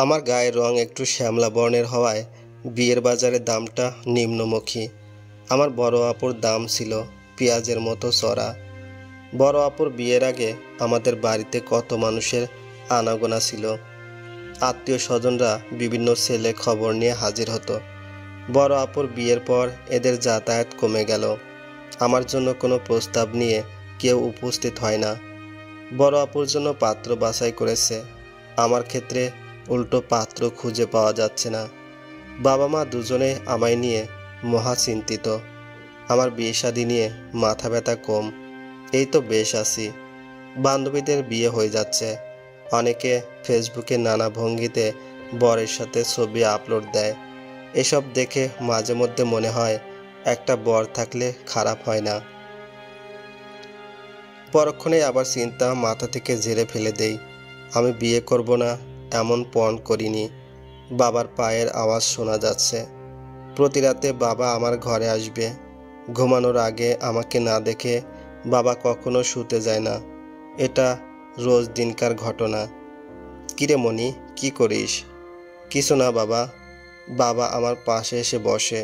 আমার গায়ের রং একটু শ্যামলা বর্ণের হওয়ায় বিয়ের বাজারে দামটা নিম্নমুখী। আমার বড় আপুর দাম ছিল পেঁয়াজের মতো চড়া। বড় আপুর বিয়ের আগে আমাদের বাড়িতে কত মানুষের আনাগোনা ছিল। আত্মীয় স্বজনরা বিভিন্ন ছেলে খবর নিয়ে হাজির হতো। বড় আপুর বিয়ের পর এদের যাতায়াত কমে গেল। আমার জন্য কোনো প্রস্তাব নিয়ে কেউ উপস্থিত হয় না। বড় আপুর জন্য পাত্র বাছাই করেছে, আমার ক্ষেত্রে উল্টো পাত্র খুঁজে পাওয়া যাচ্ছে না। বাবা মা দুজনে আমায় নিয়ে মহা চিন্তিত। আমার বিয়ে শাদী নিয়ে মাথা ব্যথা কম, এই তো বেশ আছি। বান্ধবীদের বিয়ে হয়ে যাচ্ছে, অনেকে ফেসবুকে নানা ভঙ্গিতে বরের সাথে ছবি আপলোড দেয়। এসব দেখে মাঝে মধ্যে মনে হয় একটা বর থাকলে খারাপ হয় না। পরক্ষণে আবার চিন্তা মাথা থেকে ঝেড়ে ফেলে দেই, আমি বিয়ে করব না এমন পণ করিনি। বাবার পায়ের আওয়াজ শোনা যাচ্ছে। প্রতি রাতে বাবা আমার ঘরে আসবে। ঘুমানোর আগে আমাকে না দেখে বাবা কখনো শুতে যায় না। এটা রোজ দিনকার ঘটনা। কিরে মনি, কি করিস? কিছু না বাবা। বাবা আমার পাশে এসে বসে,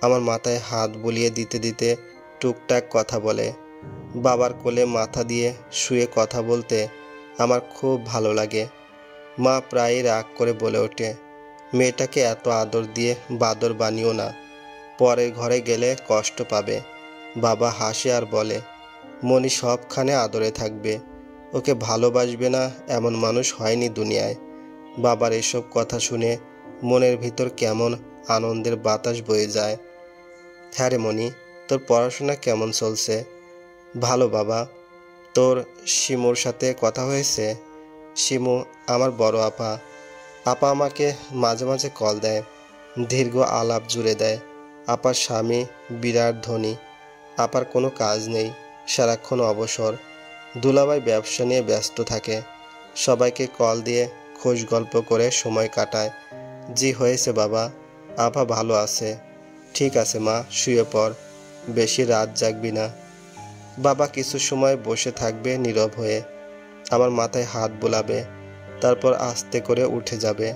আমার মাথায় হাত বুলিয়ে দিতে দিতে টুকটাক কথা বলে। বাবার কোলে মাথা দিয়ে শুয়ে কথা বলতে আমার খুব ভালো লাগে। মা প্রায়ই রাগ করে বলে ওঠে, মেয়েটাকে এত আদর দিয়ে বাদর বানিও না, পরের ঘরে গেলে কষ্ট পাবে। বাবা হাসে আর বলে, মনি সবখানে আদরে থাকবে, ওকে ভালোবাসবে না এমন মানুষ হয়নি দুনিয়ায়। বাবার এসব কথা শুনে মনের ভিতর কেমন আনন্দের বাতাস বয়ে যায়। হ্যাঁ রে মনি, তোর পড়াশোনা কেমন চলছে? ভালো বাবা। তোর শিমুর সাথে কথা হয়েছে? শিমু আমার বড় আপা। আপা আমাকে মাঝে মাঝে কল দেয়, দীর্ঘ আলাপ জুড়ে দেয়। আপার স্বামী বিরাট ধনী, আপার কোনো কাজ নেই, সারাক্ষণ অবসর। দুলাভাই ব্যবসা নিয়ে ব্যস্ত থাকে, সবাইকে কল দিয়ে খোঁজ গল্প করে সময় কাটায়। জি হয়েছে বাবা, আপা ভালো আছে। ঠিক আছে মা, শুয়ে পড়, বেশি রাত জাগবি না। বাবা কিছু সময় বসে থাকবে নীরব হয়ে, আমার মাথায় হাত বোলাবে, তারপর আস্তে করে উঠে যাবে।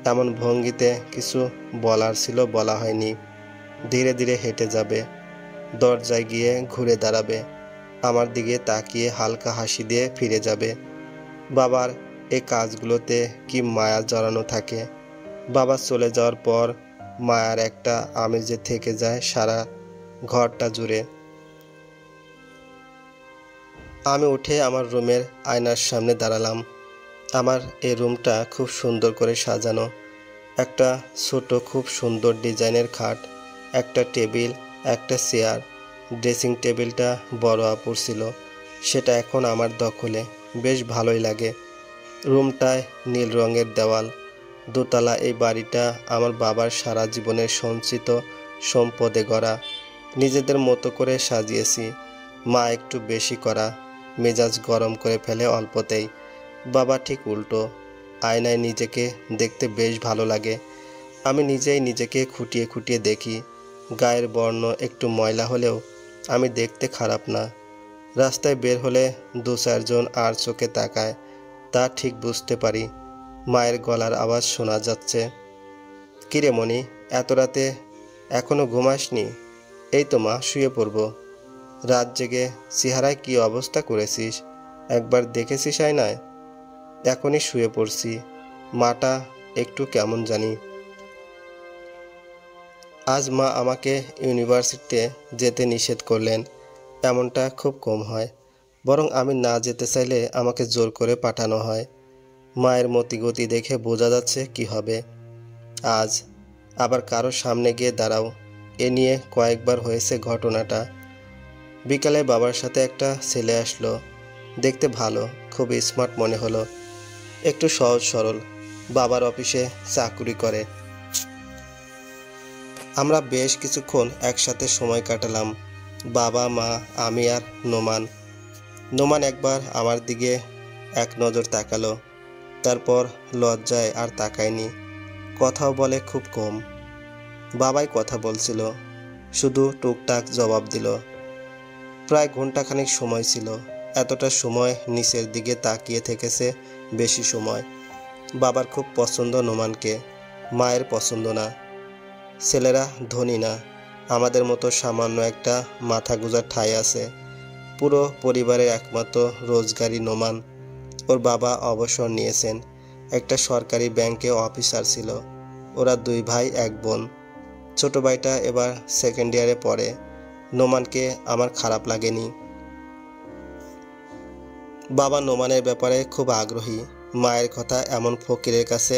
এমন ভঙ্গিতে কিছু বলার ছিল বলা হয়নি। ধীরে ধীরে হেঁটে যাবে, দরজায় গিয়ে ঘুরে দাঁড়াবে, আমার দিকে তাকিয়ে হালকা হাসি দিয়ে ফিরে যাবে। বাবার এই কাজগুলোতে কি মায়া জড়ানো থাকে। বাবা চলে যাওয়ার পর মায়ার একটা আমেজে থেকে যায় সারা ঘরটা জুড়ে। আমি উঠে আমার রুমের আয়নার সামনে দাঁড়ালাম। আমার এই রুমটা খুব সুন্দর করে সাজানো। একটা ছোট খুব সুন্দর ডিজাইনের খাট, একটা টেবিল, একটা চেয়ার। ড্রেসিং টেবিলটা বড় আপুর ছিল, সেটা এখন আমার দখলে, বেশ ভালোই লাগে। রুমটায় নীল রঙের দেওয়াল। দোতলা এই বাড়িটা আমার বাবার সারা জীবনের সঞ্চিত সম্পদে গড়া। নিজেদের মতো করে সাজিয়েছি। মা একটু বেশি করা, মেজাজ গরম করে ফেলে অল্পতেই। বাবা ঠিক উল্টো, আয়নায় নিজেকে দেখতে বেশ ভালো লাগে। আমি নিজেই নিজেকে খুঁটিয়ে খুঁটিয়ে দেখি। গায়ের বর্ণ একটু ময়লা হলেও আমি দেখতে খারাপ না। রাস্তায় বের হলে দু চারজন আর চোখে তাকায়, তা ঠিক বুঝতে পারি। মায়ের গলার আওয়াজ শোনা যাচ্ছে, কিরে মনি, এত রাতে এখনো ঘুমাসনি? এই তো মা, শুয়ে পড়ব। রাত জেগে চেহারায় কি অবস্থা করেছিস, একবার দেখেছিস আয়নায়? এখনই শুয়ে পড়ছি, মাটা একটু কেমন জানি। আজ মা আমাকে ইউনিভার্সিটিতে যেতে নিষেধ করলেন। এমনটা খুব কম হয়, বরং আমি না যেতে চাইলে আমাকে জোর করে পাঠানো হয়। মায়ের মতিগতি দেখে বোঝা যাচ্ছে কি হবে। আজ আবার কারো সামনে গিয়ে দাঁড়াও, এ নিয়ে কয়েকবার হয়েছে ঘটনাটা। বিকালে বাবার সাথে একটা ছেলে আসলো, দেখতে ভালো, খুব স্মার্ট মনে হলো, একটু সহজ সরল, বাবার অফিসে চাকুরি করে। আমরা বেশ কিছুক্ষণ একসাথে সময় কাটালাম, বাবা মা আমি আর নোমান। নোমান একবার আমার দিকে এক নজর তাকালো, তারপর লজ্জায় আর তাকায়নি। কথাও বলে খুব কম। বাবাই কথা বলছিল, শুধু টুকটাক জবাব দিল। প্রায় ঘন্টাখানেক সময় ছিল। এতটা সময় নিচের দিকে তাকিয়ে থেকেছে বেশি সময়। বাবার খুব পছন্দ নোমানকে, মায়ের পছন্দ না। ছেলেরা ধনী না, আমাদের মতো সামান্য একটা মাথা গোঁজার ঠাঁই আছে। পুরো পরিবারের একমাত্র রোজগারি নোমান। ওর বাবা অবসর নিয়েছেন, একটা সরকারি ব্যাংকে অফিসার ছিল। ওরা 2 ভাই 1 বোন। ছোট ভাইটা এবার সেকেন্ড ইয়ারে পড়ে। নোমানকে আমার খারাপ লাগেনি। বাবা নোমানের ব্যাপারে খুব আগ্রহী। মায়ের কথা এমন ফকিরের কাছে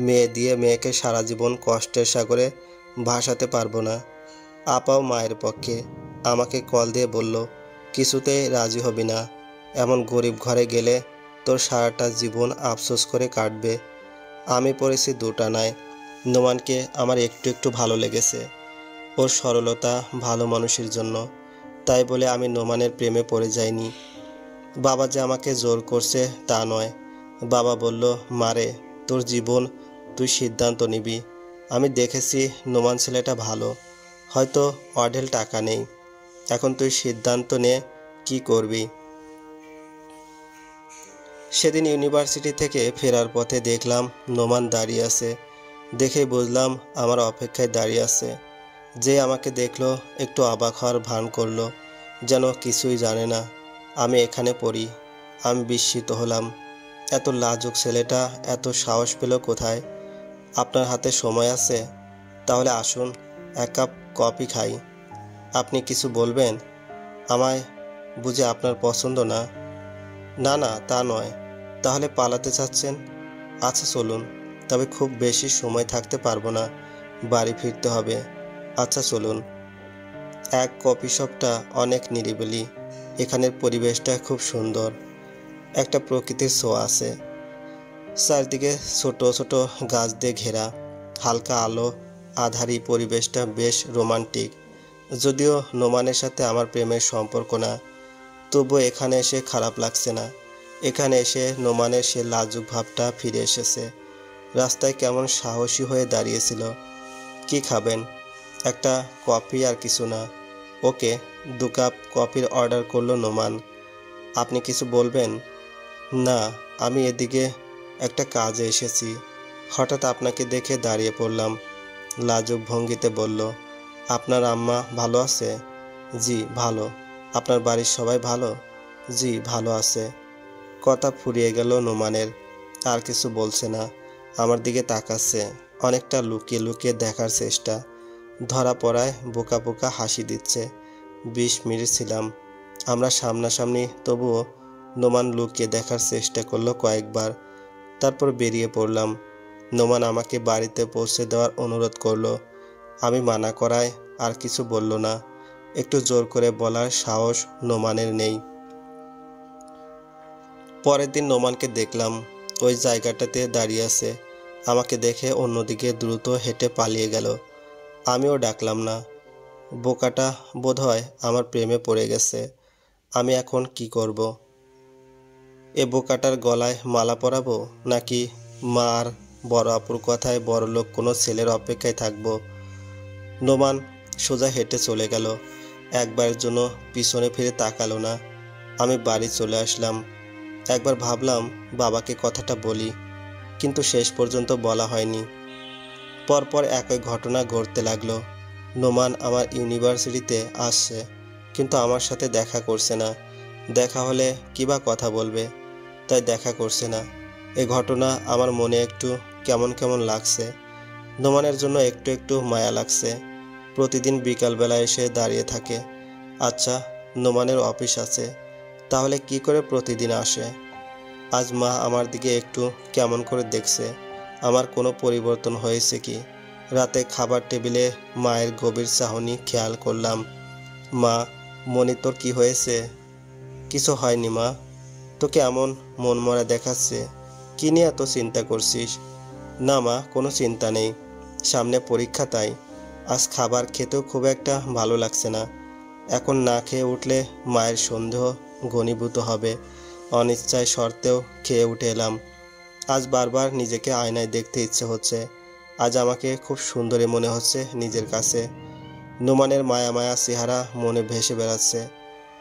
মেয়ে দিয়ে মেয়েকে সারা জীবন কষ্টের সাগরে ভাসাতে পারবো না। আপাও মায়ের পক্ষে। আমাকে কল দিয়ে বলল, কিছুতেই রাজি হবি না, এমন গরিব ঘরে গেলে তোর সারাটা জীবন আফসোস করে কাটবে। আমি পড়েছি 2 টানায়। নোমানকে আমার একটু একটু ভালো লেগেছে, ওর সরলতা, ভালো মানুষের জন্য। তাই বলে আমি নোমানের প্রেমে পড়ে যাইনি। বাবা যে আমাকে জোর করছে তা নয়। বাবা বলল, মারে, তোর জীবন, তুই সিদ্ধান্ত নিবি। আমি দেখেছি নোমান ছেলেটা ভালো, হয়তো অঢেল টাকা নেই। এখন তুই সিদ্ধান্ত নে কি করবি। সেদিন ইউনিভার্সিটি থেকে ফেরার পথে দেখলাম নোমান দাঁড়িয়ে আছে। দেখে বুঝলাম আমার অপেক্ষায় দাঁড়িয়ে আছে। যে আমাকে দেখলো একটু অবাক হওয়ার ভান করলো, যেন কিছুই জানে না আমি এখানে পড়ি। আমি বিস্মিত হলাম। এত লাজুক ছেলেটা এত সাহস পেল কোথায়? আপনার হাতে সময় আছে? তাহলে আসুন, 1 কাপ কফি খাই। আপনি কিছু বলবেন? আমায় বুঝে আপনার পছন্দ না? না না, তা নয়। তাহলে পালাতে চাচ্ছেন? আচ্ছা চলুন, তবে খুব বেশি সময় থাকতে পারবো না, বাড়ি ফিরতে হবে। আচ্ছা চলুন। কফি শপটা অনেক নিরিবিলি, এখানের পরিবেশটা খুব সুন্দর, একটা প্রকৃতির ছোঁয়া আছে। চারদিকে ছোট ছোট গাছ দিয়ে ঘেরা, হালকা আলো আধারি পরিবেশটা বেশ রোমান্টিক। যদিও নোমানের সাথে আমার প্রেমের সম্পর্ক না, তবু এখানে এসে খারাপ লাগছে না। এখানে এসে নোমানের সে লাজুক ভাবটা ফিরে এসেছে। রাস্তায় কেমন সাহসী হয়ে দাঁড়িয়েছিল। কি খাবেন? একটা কফি আর কিছু না। ওকে, 2 কাপ কফির অর্ডার করলো নোমান। আপনি কিছু বলবেন? না, আমি এদিকে একটা কাজে এসেছি। হঠাৎ আপনাকে দেখে দাঁড়িয়ে পড়লাম। লাজুক ভঙ্গিতে বলল, আপনার আম্মা ভালো আছে? জি ভালো। আপনার বাড়ির সবাই ভালো? জি ভালো আছে। কথা ফুরিয়ে গেল নোমানের। আর কিছু বলছে না, আমার দিকে তাকাচ্ছে, অনেকটা লুকিয়ে লুকিয়ে দেখার চেষ্টা। ধরা পড়ায় বোকা বোকা হাসি দিচ্ছে। 20 মিনিট ছিলাম আমরা সামনাসামনি, তবুও নোমান লুকিয়ে দেখার চেষ্টা করলো কয়েকবার। তারপর বেরিয়ে পড়লাম। নোমান আমাকে বাড়িতে পৌঁছে দেওয়ার অনুরোধ করলো। আমি মানা করায় আর কিছু বলল না। একটু জোর করে বলার সাহস নোমানের নেই। পরের দিন নোমানকে দেখলাম ওই জায়গাটাতে দাঁড়িয়ে আছে। আমাকে দেখে অন্যদিকে দ্রুত হেঁটে পালিয়ে গেল। আমিও ডাকলাম না। বোকাটা বোধহয় আমার প্রেমে পড়ে গেছে। আমি এখন কি করব? এ বোকাটার গলায় মালা পরাবো, নাকি মার বড় আপুর কথায় বড়লোক কোনো ছেলের অপেক্ষায় থাকবো? নোমান সোজা হেঁটে চলে গেল। একবারের জন্য পিছনে ফিরে তাকালো না। আমি বাড়ি চলে আসলাম। একবার ভাবলাম বাবাকে কথাটা বলি, কিন্তু শেষ পর্যন্ত বলা হয়নি। পরপর একই ঘটনা ঘটতে লাগলো। নোমান আমার ইউনিভার্সিটিতে আসছে, কিন্তু আমার সাথে দেখা করছে না। দেখা হলে কিবা কথা বলবে, তাই দেখা করছে না। এ ঘটনা আমার মনে একটু কেমন কেমন লাগছে। নোমানের জন্য একটু একটু মায়া লাগছে। প্রতিদিন বিকালবেলা এসে দাঁড়িয়ে থাকে। আচ্ছা, নোমানের অফিস আছে, তাহলে কি করে প্রতিদিন আসে? আজ মা আমার দিকে একটু কেমন করে দেখছে। আমার কোনো পরিবর্তন হয়েছে কি? রাতে খাবার টেবিলে মায়ের গভীর চাহনি খেয়াল করলাম। মা, মনি তোর কি হয়েছে? কিছু হয়নি মা। তোকে এমন মনমরা দেখাচ্ছে, কি নিয়ে এত চিন্তা করছিস? না মা, কোনো চিন্তা নেই, সামনে পরীক্ষা তাই। আজ খাবার খেতেও খুব একটা ভালো লাগছে না। এখন না খেয়ে উঠলে মায়ের সন্দেহ ঘনীভূত হবে। অনিচ্ছায় সত্ত্বেও খেয়ে উঠে এলাম। আজ বারবার নিজেকে আয়নায় দেখতে ইচ্ছে হচ্ছে। আজ আমাকে খুব সুন্দরী মনে হচ্ছে নিজের কাছে। নোমানের মায়া মায়া চেহারা মনে ভেসে বেড়াচ্ছে।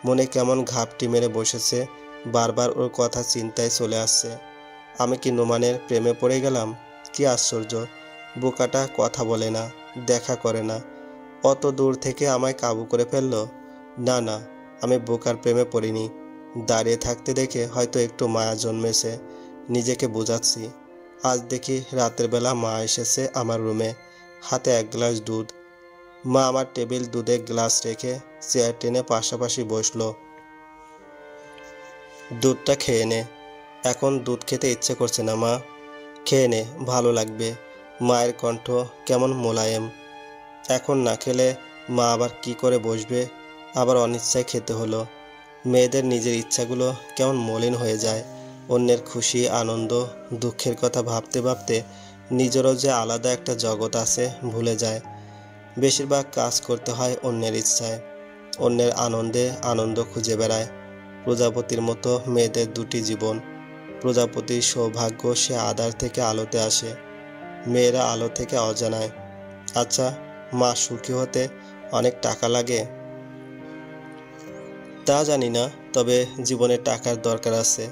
মনে কেমন ঘাপটি মেরে বসেছে, বারবার ওর কথা চিন্তায় চলে আসছে। আমি কি নোমানের প্রেমে পড়ে গেলাম? কি আশ্চর্য! বোকাটা কথা বলে না, দেখা করে না, অত দূর থেকে আমায় কাবু করে ফেললো। না না, আমি বোকার প্রেমে পড়িনি। দাঁড়িয়ে থাকতে দেখে হয়তো একটু মায়া জন্মেছে, নিজেকে বোঝাচ্ছি। আজ দেখি রাতের বেলা মা এসেছে আমার রুমে, হাতে এক গ্লাস দুধ। মা আমার টেবিল দুধে গ্লাস রেখে চেয়ার টেনে পাশাপাশি বসলো। দুধটা খেয়ে নে। এখন দুধ খেতে ইচ্ছে করছে না মা। খেয়ে নে, ভালো লাগবে। মায়ের কণ্ঠ কেমন মোলায়েম। এখন না খেলে মা আবার কি করে বসবে? আবার অনিচ্ছায় খেতে হলো। মেয়েদের নিজের ইচ্ছাগুলো কেমন মলিন হয়ে যায়। অন্যের খুশি, আনন্দ, দুঃখের কথা ভাবতে ভাবতে নিজেরও যে আলাদা একটা জগৎ আছে ভুলে যায়। বেশিরভাগ কাজ করতে হয় অন্যের ইচ্ছায়, অন্যের আনন্দে আনন্দ খুঁজে বেড়ায়। প্রজাপতির মতো মেয়েদের দুটি জীবন। প্রজাপতির সৌভাগ্য সে আঁধার থেকে আলোতে আসে, মেয়েরা আলো থেকে অজানায়। আচ্ছা, মা সুখী হতে অনেক টাকা লাগে? তা জানি না, তবে জীবনে টাকার দরকার আছে।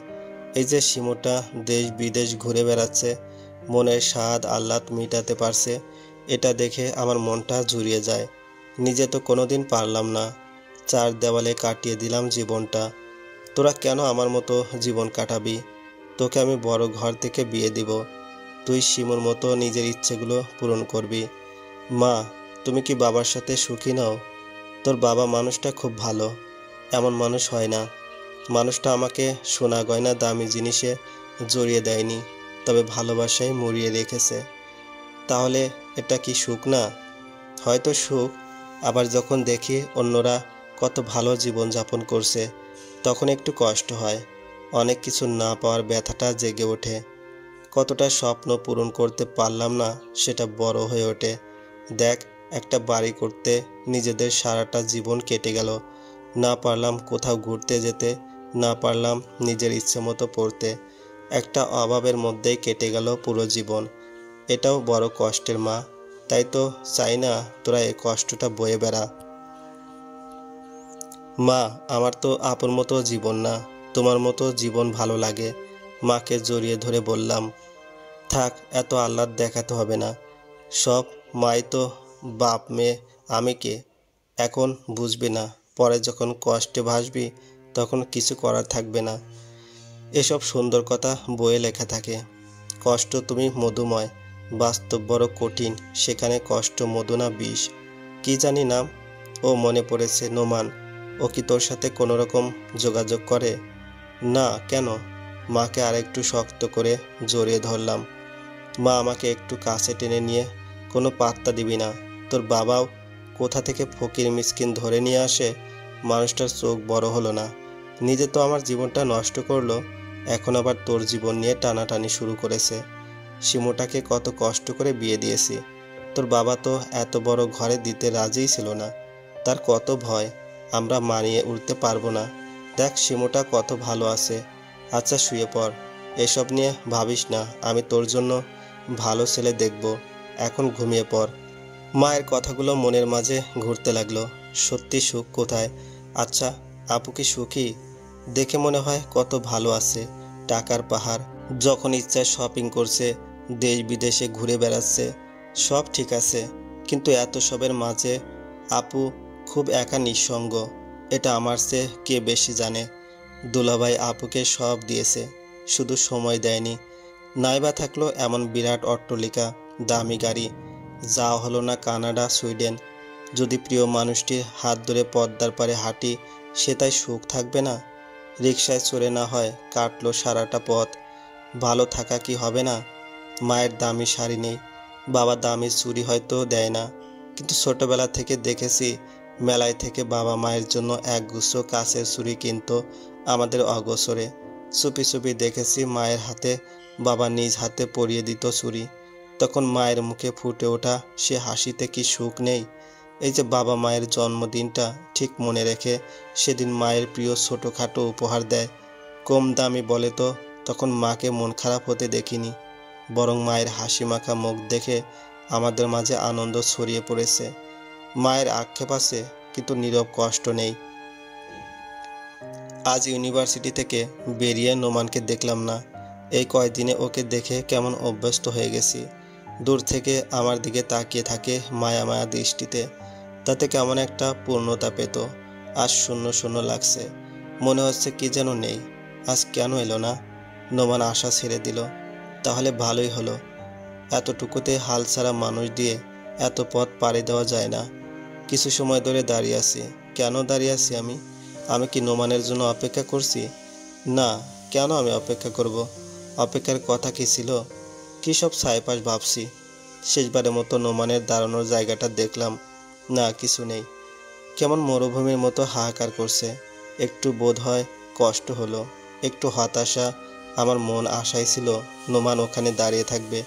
এই যে শিমুটা দেশ বিদেশ ঘুরে বেড়াচ্ছে, মনের স্বাদ আহ্লাদ মিটাতে পারছে, এটা দেখে আমার মনটা জুড়িয়ে যায়। নিজে তো কোনোদিন পারলাম না। চার দেওয়ালে কাটিয়ে দিলাম জীবনটা। তোরা কেন আমার মতো জীবন কাটাবি? তোকে আমি বড় ঘর থেকে বিয়ে দিব। তুই শিমুর মতো নিজের ইচ্ছেগুলো পূরণ করবি। মা, তুমি কি বাবার সাথে সুখী নও? তোর বাবা মানুষটা খুব ভালো। এমন মানুষ হয় না। মানুষটা আমাকে সোনা গয়না দামি জিনিসে জড়িয়ে দেয়নি, তবে ভালোবাসায় মুড়িয়ে রেখেছে। তাহলে এটা কি সুখ না? হয়তো সুখ। আবার যখন দেখি অন্যরা কত ভালো জীবন যাপন করছে, তখন একটু কষ্ট হয়। অনেক কিছু না পাওয়ার ব্যথাটা জেগে ওঠে। কতটা স্বপ্ন পূরণ করতে পারলাম না, সেটা বড় হয়ে ওঠে। দেখ, একটা বাড়ি করতে নিজেদের সারাটা জীবন কেটে গেল। না পারলাম কোথাও ঘুরতে যেতে, না পারলাম নিজের ইচ্ছে মতো পড়তে। একটা অভাবের মধ্যেই কেটে গেল পুরো জীবন। এটাও বড় কষ্টের মা। তাই তো চাই না তোরা এই কষ্টটা বয়ে বেড়া। মা, আমার তো আপন মতো জীবন না, তোমার মতো জীবন ভালো লাগে। মাকে জড়িয়ে ধরে বললাম। থাক, এত আহ্লাদ দেখাতে হবে না। সব মাই তো। বাপ মেয়ে আমি কে? এখন বুঝবি না, পরে যখন কষ্টে ভাসবি তখন কিছু করার থাকবে না। এসব সুন্দর কথা বইয়ে লেখা থাকে। কষ্ট তুমি মধুময়, বাস্তব বড় কঠিন, সেখানে কষ্ট মধু না বিষ। কি জানি নাম। ও মনে পড়েছে, নোমান। ও কি তোর সাথে কোনো রকম যোগাযোগ করে? না, কেন? মাকে আরেকটু শক্ত করে জড়িয়ে ধরলাম। মা আমাকে একটু কাছে টেনে নিয়ে, কোনো পাত্তা দিবি না। তোর বাবাও কোথা থেকে ফকির মিসকিন ধরে নিয়ে আসে। মানুষটার চোখ বড় হলো না। নিজে তো আমার জীবনটা নষ্ট করলো, এখন আবার তোর জীবন নিয়ে টানাটানি শুরু করেছে। শিমুটাকে কত কষ্ট করে বিয়ে দিয়েছি। তোর বাবা তো এত বড় ঘরে দিতে রাজিই ছিল না। তার কত ভয় আমরা মানিয়ে উঠতে পারবো না। দেখ, শিমুটা কত ভালো আছে। আচ্ছা, শুয়ে পড়। এসব নিয়ে ভাবিস না, আমি তোর জন্য ভালো ছেলে দেখব। এখন ঘুমিয়ে পড়। মায়ের কথাগুলো মনের মাঝে ঘুরতে লাগলো। সত্যি সুখ কোথায়? আচ্ছা, আপু কি সুখী? দেখে মনে হয় কত ভালো আছে। টাকার পাহাড়, যখন ইচ্ছায় শপিং করছে, দেশ বিদেশে ঘুরে বেড়াচ্ছে। সব ঠিক আছে, কিন্তু এত সবের মাঝে আপু খুব একা, নিঃসঙ্গ। এটা আমার চেয়ে কে বেশি জানে? দুলাভাই আপুকে সব দিয়েছে, শুধু সময় দেয়নি। নাইবা থাকলো এমন বিরাট অট্টালিকা, দামি গাড়ি। যাওয়া হলো না কানাডা, সুইডেন। যদি প্রিয় মানুষটির হাত ধরে পদ্মার পারে হাঁটি, সে তাই সুখ থাকবে না? রিকশায় চড়ে না হয় কাটলো সারাটা পথ, ভালো থাকা কি হবে না? মায়ের দামি শাড়ি নেই, বাবা দামি চুড়ি হয়তো দেয় না, কিন্তু ছোটবেলা থেকে দেখেছি মেলায় থেকে বাবা মায়ের জন্য একগুচ্ছ কাচের ছুরি কিনতো আমাদের অগোচরে। চুপি চুপি দেখেছি মায়ের হাতে বাবা নিজ হাতে পরিয়ে দিত ছুরি। তখন মায়ের মুখে ফুটে ওঠা সে হাসিতে কি সুখ নেই? এই যে বাবা মায়ের জন্মদিনটা ঠিক মনে রেখে সেদিন মায়ের প্রিয় ছোটোখাটো উপহার দেয়, কম দামি বলে তো, তখন মাকে মন খারাপ হতে দেখিনি। বরং মায়ের হাসি মাখা মুখ দেখে আমাদের মাঝে আনন্দ ছড়িয়ে পড়েছে। মায়ের আক্ষেপ আছে, কিন্তু নীরব কষ্ট নেই। আজ ইউনিভার্সিটি থেকে বেরিয়ে নোমানকে দেখলাম না। এই কয়দিনে ওকে দেখে কেমন অভ্যস্ত হয়ে গেছি। দূর থেকে আমার দিকে তাকিয়ে থাকে মায়া মায়া দৃষ্টিতে। তাতে কেমন একটা পূর্ণতা পেত। আজ শূন্য শূন্য লাগছে। মনে হচ্ছে কি যেন নেই। আজ কেন এলো না? নোমান আশা ছেড়ে দিল। তাহলে ভালোই হলো। এতটুকুতে হাল ছাড়া মানুষ দিয়ে এত পথ পাড়ি দেওয়া যায় না। কিছু সময় ধরে দাঁড়িয়ে আছি। কেন দাঁড়িয়ে আছি আমি? আমি কি নোমানের জন্য অপেক্ষা করছি? না, কেন আমি অপেক্ষা করব? অপেক্ষার কথা কি ছিল? কী সব ছাইপাশ ভাবছি। শেষবারের মতো নোমানের দাঁড়ানোর জায়গাটা দেখলাম। না, কিছু নেই। কেমন মরুভূমির মতো হাহাকার করছে। একটু বোধ হয় কষ্ট হলো, একটু হতাশা। আমার মন আশায় ছিল নোমান ওখানে দাঁড়িয়ে থাকবে।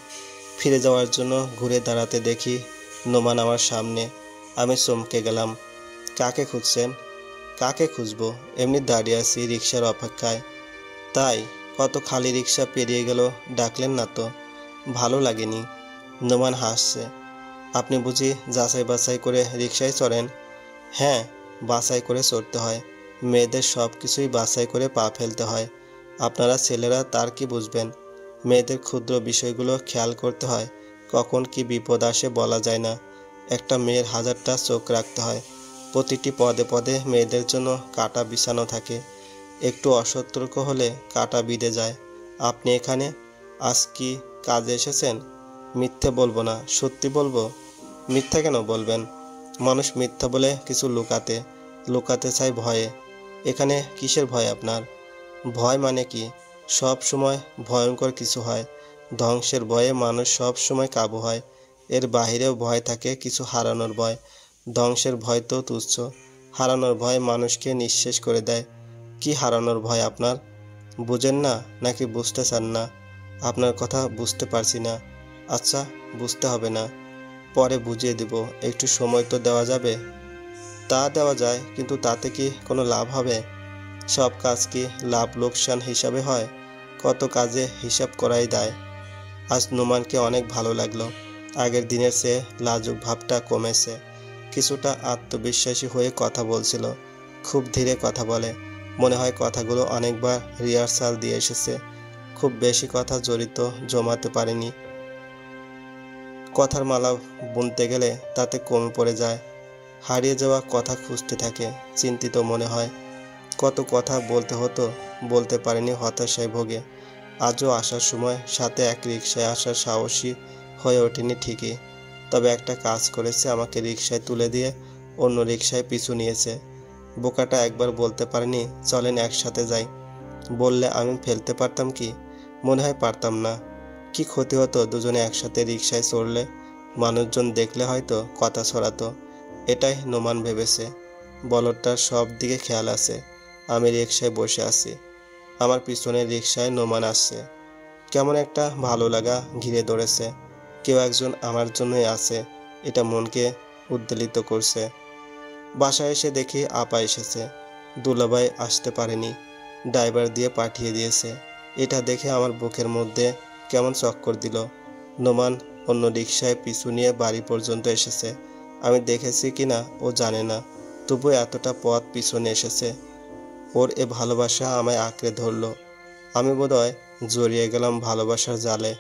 ফিরে যাওয়ার জন্য ঘুরে দাঁড়াতে দেখি নোমান আমার সামনে। আমি চমকে গেলাম। কাকে খুঁজছেন? কাকে খুঁজবো? এমনি দাঁড়িয়ে আছি রিক্সার অপেক্ষায়। তাই? কত খালি রিক্সা পেরিয়ে গেল, ডাকলেন না তো। ভালো লাগেনি। নোমান হাসছে। আপনি বুঝি যাচাই বাছাই করে রিক্সায় চড়েন? হ্যাঁ, বাছাই করে চড়তে হয়। মেয়েদের সব কিছুই বাছাই করে পা ফেলতে হয়। আপনারা ছেলেরা তার কি বুঝবেন? মেয়েদের ক্ষুদ্র বিষয়গুলো খেয়াল করতে হয়। কখন কি বিপদ আসে বলা যায় না। একটা মেয়ের হাজারটা চোখ রাখতে হয়। প্রতিটি পদে পদে মেয়েদের জন্য কাঁটা বিছানো থাকে। একটু অসতর্ক হলে কাঁটা বিঁধে যায়। আপনি এখানে আজ কি কাজে এসেছেন? মিথ্যে বলবো না, সত্যি বলবো। মিথ্যা কেন বলবেন? মানুষ মিথ্যা বলে কিছু লুকাতে লুকাতে চায় ভয়ে। এখানে কিসের ভয় আপনার? ভয় মানে কি? সব সময় ভয়ঙ্কর কিছু হয়। ধ্বংসের ভয়ে মানুষ সব সময় কাবু হয়। এর বাহিরেও ভয় থাকে, কিছু হারানোর ভয়। ধ্বংসের ভয় তো তুচ্ছ। হারানোর ভয় মানুষকে নিঃশেষ করে দেয়। কি হারানোর ভয় আপনার? বুঝেন না নাকি বুঝতে চান না? আপনার কথা বুঝতে পারছি না। আচ্ছা, বুঝতে হবে না, পরে বুঝিয়ে দেব। একটু সময় তো দেওয়া যাবে? তা দেওয়া যায়, কিন্তু তাতে কি কোনো লাভ হবে? সব কাজ কি লাভ লোকসান হিসাবে হয়? কত কাজে হিসাব করাই দায়। আজ নোমানকে অনেক ভালো লাগলো। আগের দিনের চেয়ে লাজুক ভাবটা কমেছে। কিছুটা আত্মবিশ্বাসী হয়ে কথা বলছিল। খুব ধীরে কথা বলে। মনে হয় কথাগুলো অনেকবার রিহার্সাল দিয়ে এসেছে। খুব বেশি কথা জমাতে পারেনি। কথার মালা বুনতে গেলে তাতে কমে পড়ে যায়। হারিয়ে যাওয়া কথা খুঁজতে থাকে। চিন্তিত মনে হয়। কত কথা বলতে হতো, বলতে পারেনি, হতাশায় ভোগে। আজও আসার সময় সাথে এক রিকশায় আসার সাহসী হয়ে ওঠেনি ঠিকই। তবে একটা কাজ করেছে, আমাকে রিকশায় তুলে দিয়ে অন্য রিকশায় পিছু নিয়েছে। বোকাটা একবার বলতে পারেনি চলেন একসাথে যাই। বললে আমি ফেলতে পারতাম কি? মনে হয় পারতাম না। কি ক্ষতি হতো দুজনে একসাথে রিকশায় চড়লে? মানুষজন দেখলে হয়তো কথা ছড়াতো। এটাই নোমান ভেবেছে। বলদটার সব দিকে খেয়াল আছে। আমি রিকশায় বসে আছি। আমার পিছনের রিকশায় নোমান আসছে। কেমন একটা ভালো লাগা ঘিরে ধরেছে। কেউ একজন আমার জন্যই আছে, এটা মনকে উদ্বেলিত করছে। বাসায় এসে দেখি আপা এসেছে। দুলাভাই আসতে পারেনি, ড্রাইভার দিয়ে পাঠিয়ে দিয়েছে। এটা দেখে আমার বুকের মধ্যে কেমন চক্কর দিল। নোমান অন্য রিকশায় পিছু নিয়ে বাড়ি পর্যন্ত এসেছে। আমি দেখেছি কিনা ও জানে না, তবু এতটা পথ পিছনে এসেছে। ওর এ ভালোবাসা আমায় আঁকড়ে ধরল। আমি বোধহয় জড়িয়ে গেলাম ভালোবাসার জালে।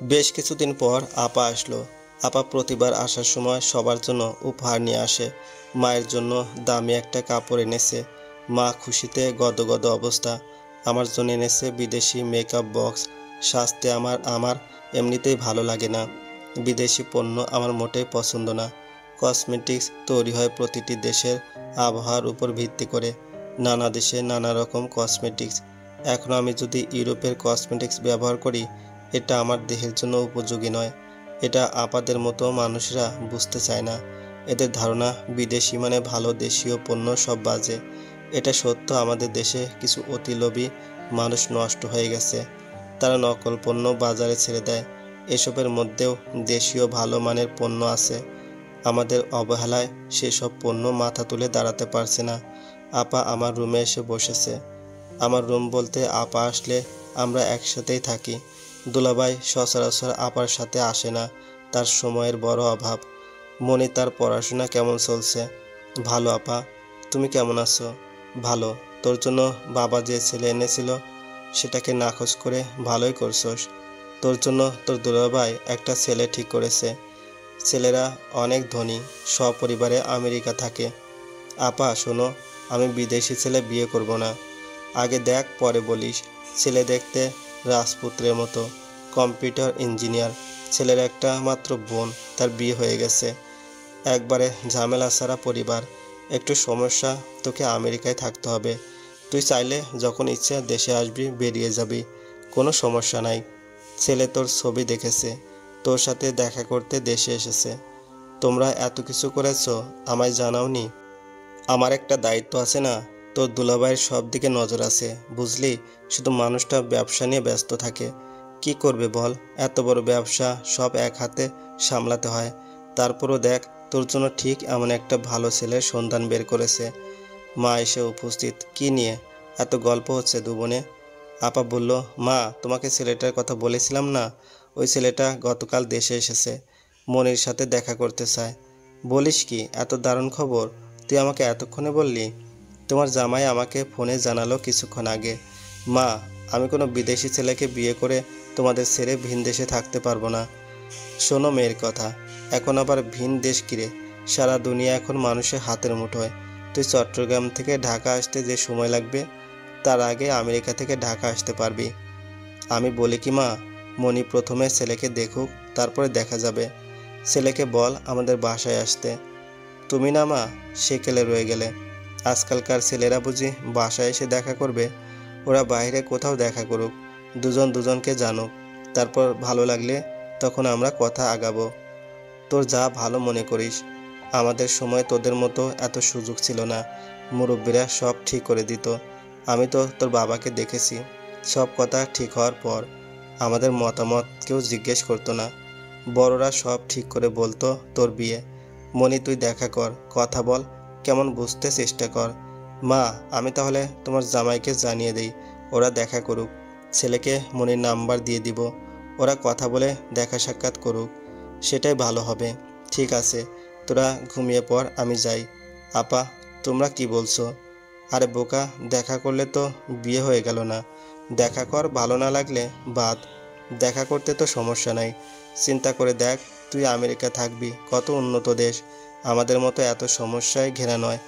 বেশ কিছুদিন পর আপা আসলো। আপা প্রতিবার আসার সময় সবার জন্য উপহার নিয়ে আসে। মায়ের জন্য দামি একটা কাপড় এনেছে। মা খুশিতে গদগদ অবস্থা। আমার জন্য এনেছে বিদেশি মেকআপ বক্স। সাজতে আমার এমনিতেই ভালো লাগে না। বিদেশি পণ্য আমার মোটেই পছন্দ না। কসমেটিক্স তৈরি হয় প্রতিটি দেশের আবহাওয়ার উপর ভিত্তি করে। নানা দেশে নানা রকম কসমেটিক্স। এখন আমি যদি ইউরোপের কসমেটিক্স ব্যবহার করি, এটা আমার দেহের জন্য উপযোগী নয়। এটা আপাদের মতো মানুষরা বুঝতে চায় না। এদের ধারণা বিদেশি মানে ভালো, দেশীয় পণ্য সব বাজে। এটা সত্য, আমাদের দেশে কিছু অতি লোভী মানুষ নষ্ট হয়ে গেছে। তারা নকল পণ্য বাজারে ছেড়ে দেয়। এসবের মধ্যেও দেশীয় ভালো মানের পণ্য আছে। আমাদের অবহেলায় সেসব পণ্য মাথা তুলে দাঁড়াতে পারছে না। আপা আমার রুমে এসে বসেছে। আমার রুম বলতে আপা আসলে আমরা একসাথেই থাকি। দুলাভাই সচরাচর আপার সাথে আসে না, তার সময়ের বড় অভাব। মনি, তার পড়াশোনা কেমন চলছে? ভালো আপা, তুমি কেমন আছো? ভালো। তোর জন্য বাবা যে ছেলে এনেছিল? সেটাকে নাকচ করে ভালোই করছস। তোর জন্য তোর দুলাভাই একটা ছেলে ঠিক করেছে। ছেলেরা অনেক ধনী, সপরিবারে আমেরিকা থাকে। আপা শোনো, আমি বিদেশি ছেলে বিয়ে করব না। আগে দেখ পরে বলিস। ছেলে দেখতে রাজপুত্রের মতো, কম্পিউটার ইঞ্জিনিয়ার। ছেলের একটা মাত্র বোন, তার বিয়ে হয়ে গেছে। একবারে ঝামেলা ছাড়া পরিবার। একটু সমস্যা, তোকে আমেরিকায় থাকতে হবে। তুই চাইলে যখন ইচ্ছে দেশে আসবি, বেরিয়ে যাবি, কোনো সমস্যা নাই। ছেলে তোর ছবি দেখেছে, তোর সাথে দেখা করতে দেশে এসেছে। তোমরা এত কিছু করেছো, আমায় জানাওনি? আমার একটা দায়িত্ব আছে না? তোর দুলাভাইয়ের সব দিকে নজর আছে, বুঝলি? শুধু মানুষটা ব্যবসা নিয়ে ব্যস্ত থাকে। কি করবে বল? এত বড় ব্যবসা সব এক হাতে সামলাতে হয়। তারপরও দেখ, তোর জন্য ঠিক এমন একটা ভালো ছেলের সন্ধান বের করেছে। মা এসে উপস্থিত। কি নিয়ে এত গল্প হচ্ছে দুবনে? আপা বলল, মা তোমাকে ছেলেটার কথা বলেছিলাম না? ওই ছেলেটা গতকাল দেশে এসেছে, মনির সাথে দেখা করতে চায়। বলিস কি, এত দারুণ খবর! তুই আমাকে এতক্ষণে বললি? তোমার জামাই আমাকে ফোনে জানালো কিছুক্ষণ আগে। মা, আমি কোনো বিদেশি ছেলেকে বিয়ে করে তোমাদের ছেড়ে ভিন দেশে থাকতে পারবো না। শোনো মেয়ের কথা, এখন আবার ভিন দেশ কিরে? সারা দুনিয়া এখন মানুষের হাতের মুঠোয়। তুই চট্টগ্রাম থেকে ঢাকা আসতে যে সময় লাগবে, তার আগে আমেরিকা থেকে ঢাকা আসতে পারবি। আমি বলি কি মা, মনি প্রথমে ছেলেকে দেখুক, তারপরে দেখা যাবে। ছেলেকে বল আমাদের বাসায় আসতে। তুমি না মা, সেকেলে রয়ে গেলে। আজকালকার ছেলেরা বুঝি বাসায় এসে দেখা করবে? ওরা বাইরে কোথাও দেখা করুক, দুজন দুজনকে জানুক, তারপর ভালো লাগলে তখন আমরা কথা আগাবো। তোর যা ভালো মনে করিস। আমাদের সময় তোদের মতো এত সুযোগ ছিল না। মুরব্বীরা সব ঠিক করে দিত। আমি তো তোর বাবাকে দেখেছি, সব কথা ঠিক হওয়ার পর আমাদের মতামত কেউ জিজ্ঞেস করতো না। বড়রা সব ঠিক করে বলতো তোর বিয়ে। মনি তুই দেখা কর, কথা বল, কেমন বুঝতে চেষ্টা কর। মা, আমি তাহলে তোমার জামাইকে জানিয়ে দেই, ওরা দেখা করুক। ছেলেকে মনির নাম্বার দিয়ে দিব, ওরা কথা বলে দেখা সাক্ষাৎ করুক, সেটাই ভালো হবে। ঠিক আছে, তোরা ঘুমিয়ে পড়, আমি যাই। আপা, তোমরা কি বলছো? আরে বোকা, দেখা করলে তো বিয়ে হয়ে গেল না? দেখা কর, ভালো না লাগলে বাদ। দেখা করতে তো সমস্যা নাই। চিন্তা করে দেখ, তুই আমেরিকা থাকবি, কত উন্নত দেশ। আমাদের মতো এত সমস্যায় ঘেরা নয়।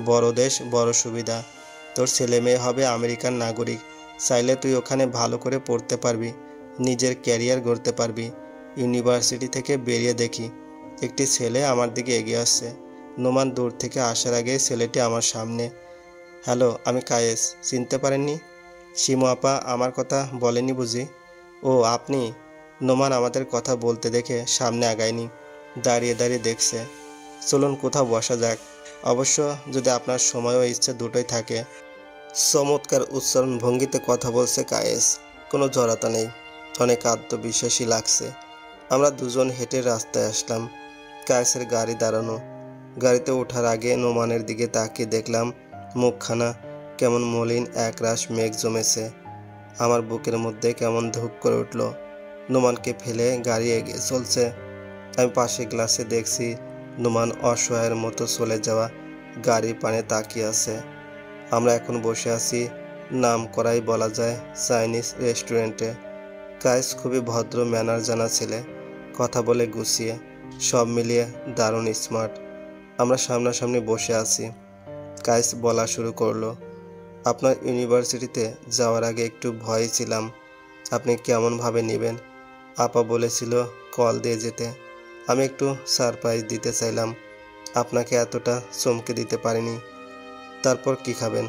বড় দেশ, বড় সুবিধা। তোর ছেলে মেয়ে হবে আমেরিকান নাগরিক। চাইলে তুই ওখানে ভালো করে পড়তে পারবি, নিজের ক্যারিয়ার গড়তে পারবি। ইউনিভার্সিটি থেকে বেরিয়ে দেখি একটি ছেলে আমার দিকে এগিয়ে আসছে। নোমান দূর থেকে আসার আগে ছেলেটি আমার সামনে। হ্যালো, আমি কায়েস। চিনতে পারেননি? শিমু আপা আমার কথা বলেনি বুঝি? ও আপনি? নোমান আমাদের কথা বলতে দেখে সামনে আগায়নি, দাঁড়িয়ে দাঁড়িয়ে দেখছে। চলুন কোথাও বসা যাক, অবশ্য যদি আপনার সময় ও ইচ্ছে দুটোই থাকে। চমৎকার উচ্চারণ ভঙ্গিতে কথা বলছে কায়েস, কোনো জড়তা নেই, অনেক আত্মবিশ্বাসী লাগছে। আমরা দুজন হেঁটে রাস্তায় আসলাম। কায়েসের গাড়ি দাঁড়ানো। গাড়িতে ওঠার আগে নোমানের দিকে তাকিয়ে দেখলাম মুখখানা কেমন মলিন, একরাশ মেঘ জমেছে। আমার বুকের মধ্যে কেমন ধুপ করে উঠল। নোমানকে ফেলে গাড়ি এগিয়ে চলছে। আমি পাশে গ্লাসে দেখছি নোমান অসহায়ের মতো চলে যাওয়া গাড়ির পানে তাকিয়ে আছে। আমরা এখন বসে আছি নাম করাই বলা যায় চাইনিজ রেস্টুরেন্টে। কায়েস খুবই ভদ্র, ম্যানার জানা ছেলে, কথা বলে গুছিয়ে, সব মিলিয়ে দারুণ স্মার্ট। আমরা সামনাসামনি বসে আছি। কায়েস বলা শুরু করলো, আপনার ইউনিভার্সিটিতে যাওয়ার আগে একটু ভয়ে ছিলাম আপনি কেমনভাবে নেবেন। আপা বলেছিল কল দিয়ে যেতে। আমি একটু সারপ্রাইজ দিতে চাইলাম, আপনাকে এতটা চমকে দিতে পারিনি। তারপর কি খাবেন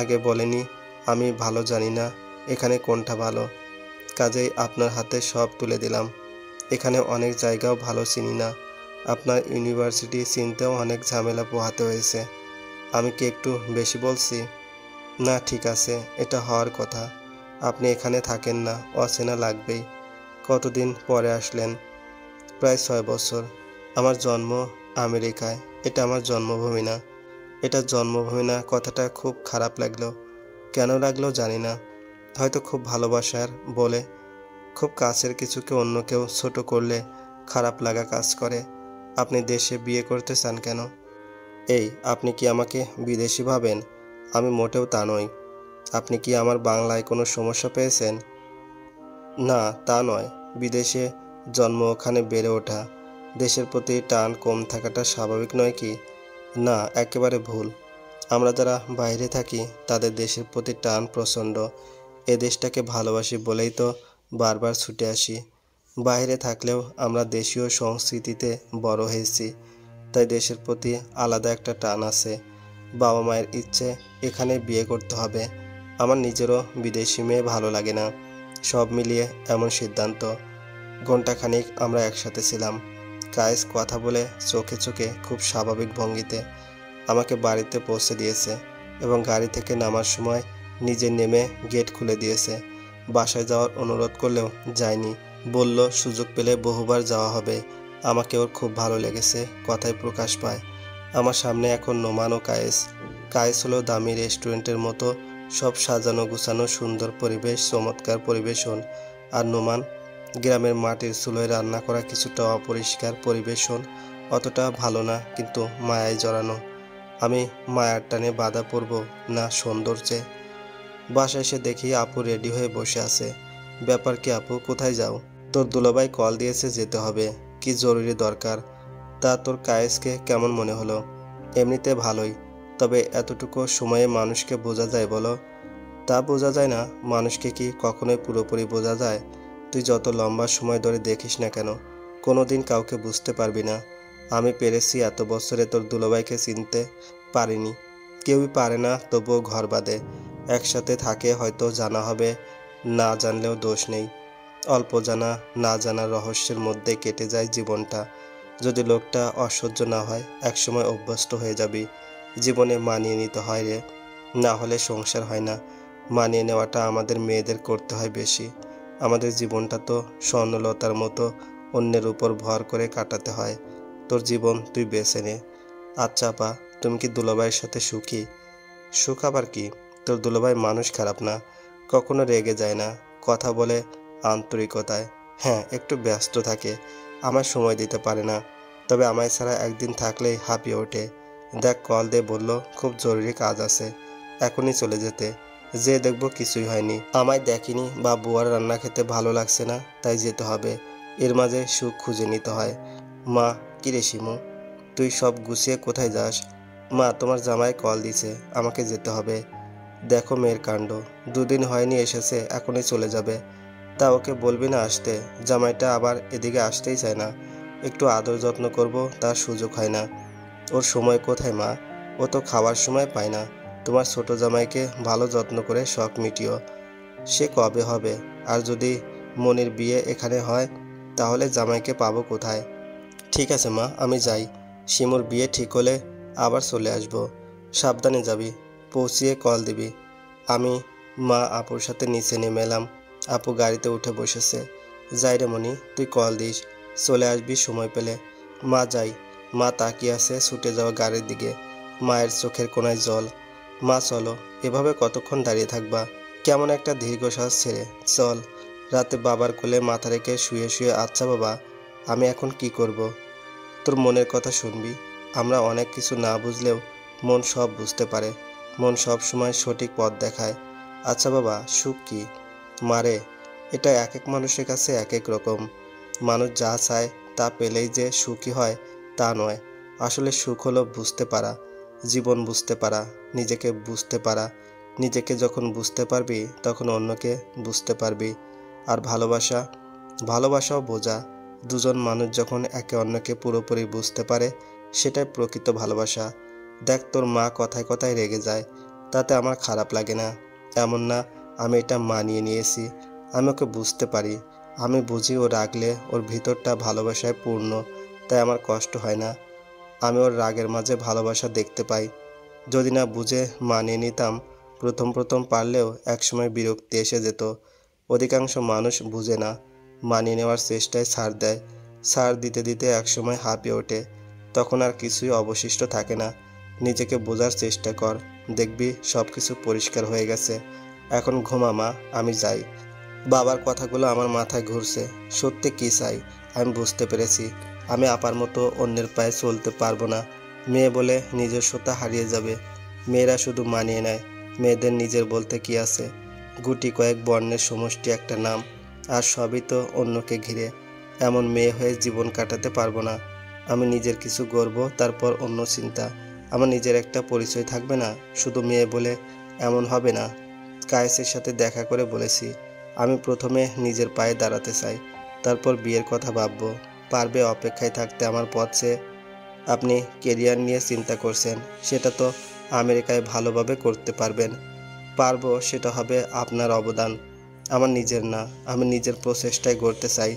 আগে বলেনি? আমি ভালো জানি না এখানে কোনটা ভালো, কাজেই আপনার হাতে সব তুলে দিলাম। এখানে অনেক জায়গাও ভালো চিনি না। আপনার ইউনিভার্সিটি চিনতেও অনেক ঝামেলা পোহাতে হয়েছে। আমি কি একটু বেশি বলছি? না ঠিক আছে, এটা হওয়ার কথা। আপনি এখানে থাকেন না, অচেনা লাগবেই। কতদিন পরে আসলেন? প্রায় 6 বছর। আমার জন্ম আমেরিকায়, এটা আমার জন্মভূমি না। এটা জন্মভূমি না কথাটা খুব খারাপ লাগলো। কেন লাগলো জানি না, হয়তো খুব ভালোবাসার বলে। খুব কাছের কিছুকে অন্য কেউ ছোট করলে খারাপ লাগা কাজ করে। আপনি দেশে বিয়ে করতে চান কেন? এই, আপনি কি আমাকে বিদেশি ভাবেন? আমি মোটেও তা নই। আপনি কি আমার বাংলায় কোনো সমস্যা পেয়েছেন? না, তা নয়। বিদেশে জন্ম, ওখানে বেড়ে ওঠা, দেশের প্রতি টান কম থাকাটা স্বাভাবিক নয় কি? না, একেবারে ভুল। আমরা যারা বাইরে থাকি তাদের দেশের প্রতি টান প্রচণ্ড। এ দেশটাকে ভালোবাসি বলেই তো বারবার ছুটে আসি। বাইরে থাকলেও আমরা দেশীয় সংস্কৃতিতে বড় হয়েছি, তাই দেশের প্রতি আলাদা একটা টান আছে। বাবা মায়ের ইচ্ছে এখানে বিয়ে করতে হবে। আমার নিজেরও বিদেশি মেয়ে ভালো লাগে না। সব মিলিয়ে এমন সিদ্ধান্ত। ঘণ্টাখানিক আমরা একসাথে ছিলাম। কায়েস কথা বলে চোখে চোখে খুব স্বাভাবিক ভঙ্গিতে আমাকে বাড়িতে পৌঁছে দিয়েছে এবং গাড়ি থেকে নামার সময় নিজে নেমে গেট খুলে দিয়েছে। বাসায় যাওয়ার অনুরোধ করলেও যায়নি, বলল সুযোগ পেলে বহুবার যাওয়া হবে। আমাকে ওর খুব ভালো লেগেছে, কথায় প্রকাশ পায়। আমার সামনে এখন নোমান ও কায়েস। কায়েস হলো দামি রেস্টুরেন্টের মতো সব সাজানো গুছানো, সুন্দর পরিবেশ, চমৎকার পরিবেশন। আর নোমান গ্রামের মাটির চুলোয় রান্না করা কিছুটা অপরিষ্কার পরিবেশন, অতটা ভালো না, কিন্তু মায়ায় জড়ানো। আমি মায়ার টানে বাধা পড়ব না সৌন্দর্যে? বাসায় এসে দেখি আপু রেডি হয়ে বসে আছে। ব্যাপার কি আপু, কোথায় যাও? তোর দুলাভাই কল দিয়েছে, যেতে হবে। কি জরুরি দরকার? তা তোর কায়েসকে কেমন মনে হলো? এমনিতে ভালোই, তবে এতটুকু সময়ে মানুষকে বোঝা যায় বলো? তা বোঝা যায় না। মানুষকে কি কখনোই পুরোপুরি বোঝা যায়? তুই যত লম্বা সময় ধরে দেখিস না কেন, কোনোদিন কাউকে বুঝতে পারবি না। আমি পেরেছি এত বছরে তোর দুলাভাইকে চিনতে পারিনি। কেউই পারে না, তবুও ঘর বাঁধে। একসাথে থাকে হয়তো জানা হবে, না জানলেও দোষ নেই। অল্প জানা না জানার রহস্যের মধ্যে কেটে যায় জীবনটা। যদি লোকটা অসহ্য না হয়, একসময় অভ্যস্ত হয়ে যাবি। জীবনে মানিয়ে নিতে হয় রে, না হলে সংসার হয় না। মানিয়ে নেওয়াটা আমাদের মেয়েদের করতে হয় বেশি। আমাদের জীবনটা তো স্বর্ণলতার মতো অন্যের উপর ভর করে কাটাতে হয়। তোর জীবন তুই বেছে নে। আচ্ছা আপা, তুমি কি দুলাভাইয়ের সাথে সুখী? সুখ আবার কি? তোর দুলাভাই মানুষ খারাপ না, কখনো রেগে যায় না, কথা বলে আন্তরিকতায়। হ্যাঁ, একটু ব্যস্ত থাকে, আমায় সময় দিতে পারে না, তবে আমায় ছাড়া একদিন থাকলেই হাঁপিয়ে ওঠে। দেখ, কল দিয়ে বলল খুব জরুরি কাজ আছে, এখনই চলে যেতে। যে দেখবো কিছুই হয়নি, আমায় দেখেনি বা বুয়ার রান্না খেতে ভালো লাগছে না, তাই যেতে হবে। এর মাঝে সুখ খুঁজে নিতে হয়। মা, কিরে শিমু, তুই সব গুছিয়ে কোথায় যাস? মা, তোমার জামাই কল দিছে, আমাকে যেতে হবে। দেখো মেয়ের কাণ্ড, দুদিন হয়নি এসেছে, এখনই চলে যাবে। তা ওকে বলবি না আসতে? জামাইটা আবার এদিকে আসতেই চায় না। একটু আদর যত্ন করব, তার সুযোগ হয় না। ওর সময় কোথায় মা? ও তো খাওয়ার সময় পায় না। তোমার ছোট জামাইকে ভালো যত্ন করে শখ মিটিও। সে কবে হবে? আর যদি মনির বিয়ে এখানে হয়, তাহলে জামাইকে পাবো কোথায়? ঠিক আছে মা, আমি যাই। শিমুর বিয়ে ঠিক হলে আবার চলে আসব। সাবধানে যাবি, পৌঁছিয়ে কল দিবি। আমি মা আপুর সাথে নিচে নেমে এলাম। আপু গাড়িতে উঠে বসেছে। যাই রে মনি, তুই কল দিস, চলে আসবি সময় পেলে। মা যাই। মা তাকিয়ে আছে ছুটে যাওয়া গাড়ির দিকে। মায়ের চোখের কোণায় জল। মা চলো, এভাবে কতক্ষণ দাঁড়িয়ে থাকবা? কেমন একটা দীর্ঘশ্বাস ছেড়ে চল। রাতে বাবার কোলে মাথা রেখে শুয়ে শুয়ে, আচ্ছা বাবা, আমি এখন কি করব? তোর মনের কথা শুনবি। আমরা অনেক কিছু না বুঝলেও মন সব বুঝতে পারে। মন সব সময় সঠিক পথ দেখায়। আচ্ছা বাবা, সুখ কি? মারে, এটা এক এক মানুষের কাছে এক এক রকম। মানুষ যা চায় তা পেলেই যে সুখী হয় তা নয়। আসলে সুখ হলো বুঝতে পারা, জীবন বুঝতে পারা, নিজেকে বুঝতে পারা। নিজেকে যখন বুঝতে পারবি তখন অন্যকে বুঝতে পারবি। আর ভালোবাসা, ভালোবাসাও বোঝা। দুজন মানুষ যখন একে অন্যকে পুরোপুরি বুঝতে পারে, সেটাই প্রকৃত ভালোবাসা। দেখ, তোর মা কথায় কথায় রেগে যায়, তাতে আমার খারাপ লাগে না। এমন না, আমি এটা মানিয়ে নিয়েছি। আমি ওকে বুঝতে পারি। আমি বুঝি ও রাগলে ওর ভিতরটা ভালোবাসায় পূর্ণ, তাই আমার কষ্ট হয় না। আমি ওর রাগের মাঝে ভালোবাসা দেখতে পাই। যদি না বুঝে মানিয়ে নিতাম, প্রথম প্রথম পারলেও একসময় বিরক্তি এসে যেত। অধিকাংশ মানুষ বুঝে না, মানিয়ে নেওয়ার চেষ্টায় ছাড় দেয়। ছাড় দিতে দিতে একসময় হাঁপিয়ে ওঠে, তখন আর কিছুই অবশিষ্ট থাকে না। নিজেকে বোঝার চেষ্টা কর, দেখবি সব কিছু পরিষ্কার হয়ে গেছে। এখন ঘুমা মা, আমি যাই। বাবার কথাগুলো আমার মাথায় ঘুরছে। সত্যি কী চাই আমি বুঝতে পেরেছি। আমি আপার মতো অন্যের পায়ে চলতে পারবো না। মেয়ে বলে নিজস্বতা হারিয়ে যাবে। মেয়েরা শুধু মানিয়ে নেয়, মেয়েদের নিজের বলতে কি আছে? গুটি কয়েক বর্ণের সমষ্টি একটা নাম, আর সবই তো অন্যকে ঘিরে। এমন মেয়ে হয়ে জীবন কাটাতে পারবো না। আমি নিজের কিছু গড়ব, তারপর অন্য চিন্তা। আমার নিজের একটা পরিচয় থাকবে না? শুধু মেয়ে বলে এমন হবে না। কায়েসের সাথে দেখা করে বলেছি, আমি প্রথমে নিজের পায়ে দাঁড়াতে চাই, তারপর বিয়ের কথা ভাববো। পারবে অপেক্ষায় থাকতে আমার পথ চেয়ে? আপনি কেরিয়ার নিয়ে চিন্তা করছেন, সেটা তো আমেরিকায় ভালোভাবে করতে পারবেন। পারবো, সেটা হবে আপনার অবদান, আমার নিজের না। আমি নিজের প্রচেষ্টায় গড়তে চাই।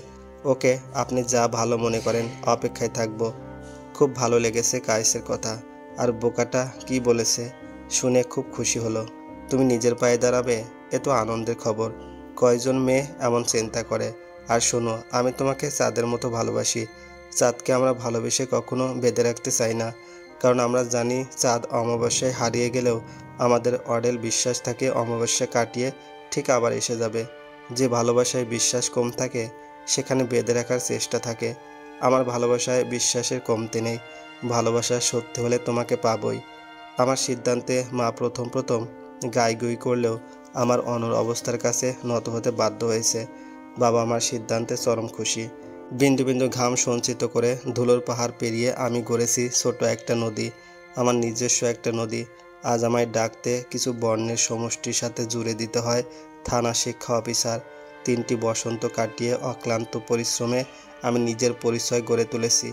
ওকে, আপনি যা ভালো মনে করেন, অপেক্ষায় থাকবো। খুব ভালো লেগেছে কায়েসের কথা। আর বোকাটা কি বলেছে শুনে খুব খুশি হলো। তুমি নিজের পায়ে দাঁড়াবে? এ তো আনন্দের খবর। কয়জন মেয়ে এমন চিন্তা করে? আর শোনো, আমি তোমাকে চাঁদের মতো ভালোবাসি। চাঁদকে আমরা ভালোবেসে কখনো বেঁধে রাখতে চাই না, কারণ আমরা জানি চাঁদ অমাবস্যায় হারিয়ে গেলেও আমাদের অঢেল বিশ্বাস থাকে অমাবস্যা কাটিয়ে ঠিক আবার এসে যাবে। যে ভালোবাসায় বিশ্বাস কম থাকে, সেখানে বেঁধে রাখার চেষ্টা থাকে। আমার ভালোবাসায় বিশ্বাসের কমতি নেই। ভালোবাসা সত্যি হলে তোমাকে পাবই। আমার সিদ্ধান্তে মা প্রথম প্রথম গাইগুই করলেও আমার অনুর অবস্থার কাছে নত হতে বাধ্য হয়েছে। বাবা আমার সিদ্ধান্তে চরম খুশি। বিন্দু বিন্দু ঘাম সঞ্চিত করে ধুলোর পাহাড় পেরিয়ে আমি গড়েছি ছোট একটা নদী, আমার নিজস্ব একটা নদী। আজ আমায় ডাকতে কিছু বর্ণের সমষ্টির সাথে জুড়ে দিতে হয় থানা শিক্ষা অফিসার। 3টি বসন্ত কাটিয়ে অক্লান্ত পরিশ্রমে আমি নিজের পরিচয় গড়ে তুলেছি।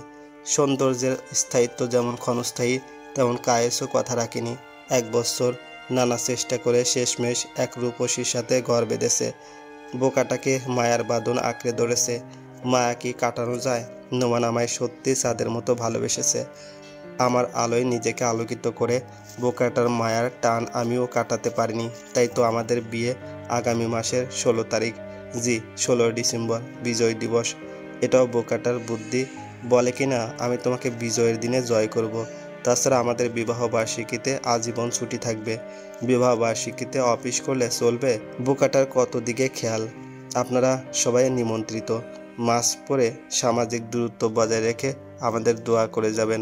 সৌন্দর্যের স্থায়িত্ব যেমন ক্ষণস্থায়ী, তেমন কায়েসও কথা রাখেনি। 1 বছর নানা চেষ্টা করে শেষমেশ এক রূপসীর সাথে ঘর বেঁধেছে। বোকাটাকে মায়ার বাঁধন আঁকড়ে ধরেছে। মায়া কি কাটানো যায়? নোমান আমায় সত্যি চাঁদের মতো ভালোবেসেছে। আমার আলোয় নিজেকে আলোকিত করে বোকাটার মায়ার টান আমিও কাটাতে পারিনি। তাই তো আমাদের বিয়ে আগামী মাসের 16 তারিখ। জি, 16 ডিসেম্বর, বিজয় দিবস। এটাও বোকাটার বুদ্ধি। বলে কিনা আমি তোমাকে বিজয়ের দিনে জয় করব। তাছাড়া আমাদের বিবাহ বার্ষিকীতে আজীবন ছুটি থাকবে। বিবাহ বার্ষিকীতে অফিস করলে চলবে? বোকাটার কত দিকে খেয়াল। আপনারা সবাই নিমন্ত্রিত। মাস্ক পরে সামাজিক দূরত্ব বজায় রেখে আমাদের দোয়া করে যাবেন।